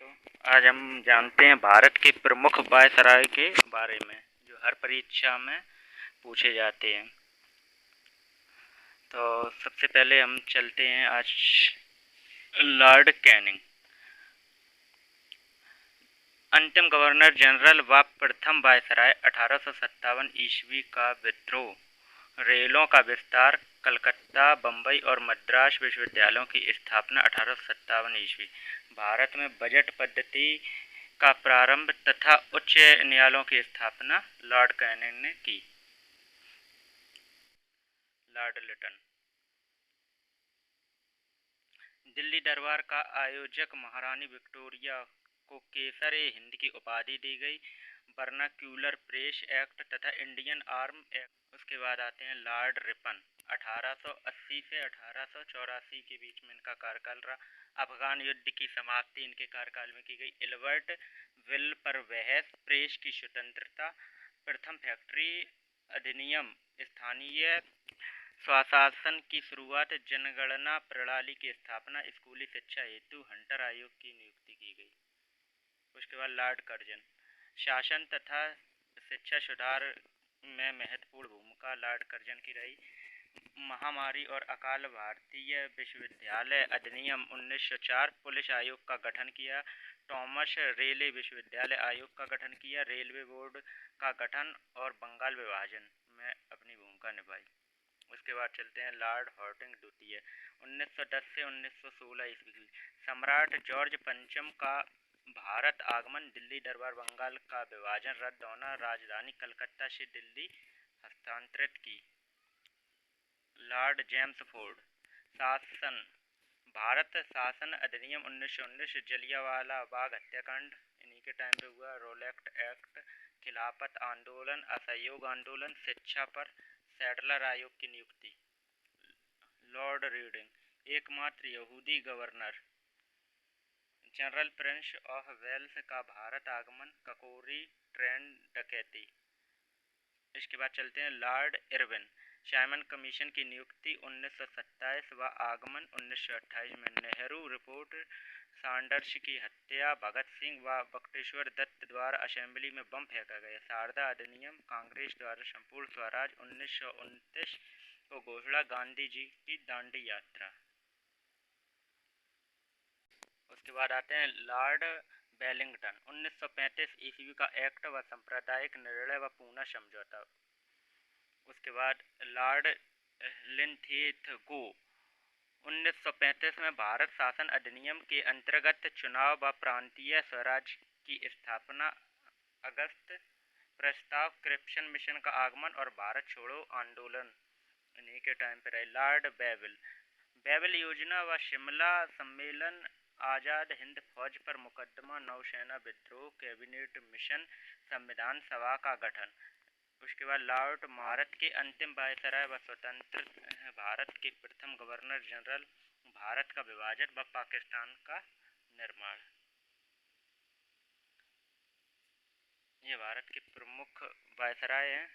तो आज हम जानते हैं भारत के प्रमुख वायसराय के बारे में, जो हर परीक्षा में पूछे जाते हैं। तो सबसे पहले हम चलते हैं आज लॉर्ड कैनिंग, अंतिम गवर्नर जनरल व प्रथम वायसराय। 1857 ईस्वी का विद्रोह, रेलों का विस्तार, कलकत्ता, बम्बई और मद्रास विश्वविद्यालयों की स्थापना। 1857 ईस्वी भारत में बजट पद्धति का प्रारंभ तथा उच्च न्यायालयों की स्थापना लॉर्ड कैनिंग ने की। लॉर्ड लिटन, दिल्ली दरबार का आयोजक महारानी विक्टोरिया को केसर ए हिंद की उपाधि दी गई। वर्नाक्यूलर प्रेस एक्ट तथा इंडियन आर्म एक्ट। उसके बाद आते हैं लॉर्ड रिपन, 1880 से 1884 के बीच में इनका कार्यकाल रहा। अफगान युद्ध की समाप्ति इनके कार्यकाल में की गई। एल्बर्ट विल पर बहस, प्रेस की स्वतंत्रता, प्रथम फैक्ट्री अधिनियम, स्थानीय स्वशासन की शुरुआत, जनगणना प्रणाली की स्थापना, स्कूली शिक्षा हेतु हंटर आयोग की नियुक्ति की गई। उसके बाद लॉर्ड कर्जन, शासन तथा शिक्षा सुधार में महत्वपूर्ण भूमिका लॉर्ड कर्जन की रही। महामारी और अकाल भारतीय विश्वविद्यालय अधिनियम 1904, पुलिस आयोग का गठन किया। थॉमस रेले विश्वविद्यालय आयोग का गठन किया। रेलवे बोर्ड का गठन और बंगाल विभाजन में अपनी भूमिका निभाई। उसके बाद चलते हैं लॉर्ड हॉर्डिंग द्वितीय, 1910 से 1916 ईस्वी। सम्राट जॉर्ज पंचम का भारत आगमन, दिल्ली दरबार बंगाल का विभाजन रद्द होना, राजधानी कलकत्ता से दिल्ली हस्तांतरित की। लॉर्ड जेम्स फोर्ड, शासन भारत शासन अधिनियम 1919, जलियांवाला बाग हत्याकांड इन्हीं के टाइम पे हुआ। रोलेक्ट एक्ट, खिलाफत आंदोलन, असहयोग आंदोलन, शिक्षा पर सैडलर आयोग की नियुक्ति। लॉर्ड रीडिंग, एकमात्र यहूदी governor. General prince of Wales का भारत आगमन, ककोरी ट्रेन डकैती। इसके बाद चलते हैं लॉर्ड इरविन, साइमन कमीशन की नियुक्ति 1927 व आगमन 1928 में। नेहरू रिपोर्ट, सैंडर्स की हत्या, भगत सिंह व बक्टेश्वर दत्त द्वारा असेंबली में बम फेंका गया। शारदा अधिनियम, कांग्रेस द्वारा संपूर्ण स्वराज 1929 को घोषणा, गांधी जी की दांडी यात्रा। उसके बाद आते हैं लॉर्ड वेलिंगटन, 1935 ईस्वी का एक्ट व सांप्रदायिक निर्णय व पूना समझौता। उसके बाद लॉर्ड लिंथेथगो, 1935 में भारत शासन अधिनियम के अंतर्गत चुनाव व प्रांतीय स्वराज की स्थापना। अगस्त प्रस्ताव, क्रिप्शन मिशन का आगमन और भारत छोड़ो आंदोलन इन्हीं के टाइम पर रहे। लॉर्ड बेविल, बेविल योजना व शिमला सम्मेलन, आज़ाद हिंद फौज पर मुकदमा, नौसेना विद्रोह, कैबिनेट मिशन, संविधान सभा का गठन। उसके बाद लॉर्ड भारत के अंतिम वायसराय व स्वतंत्र भारत के प्रथम गवर्नर जनरल, भारत का विभाजन व पाकिस्तान का निर्माण। ये भारत के प्रमुख वायसराय हैं।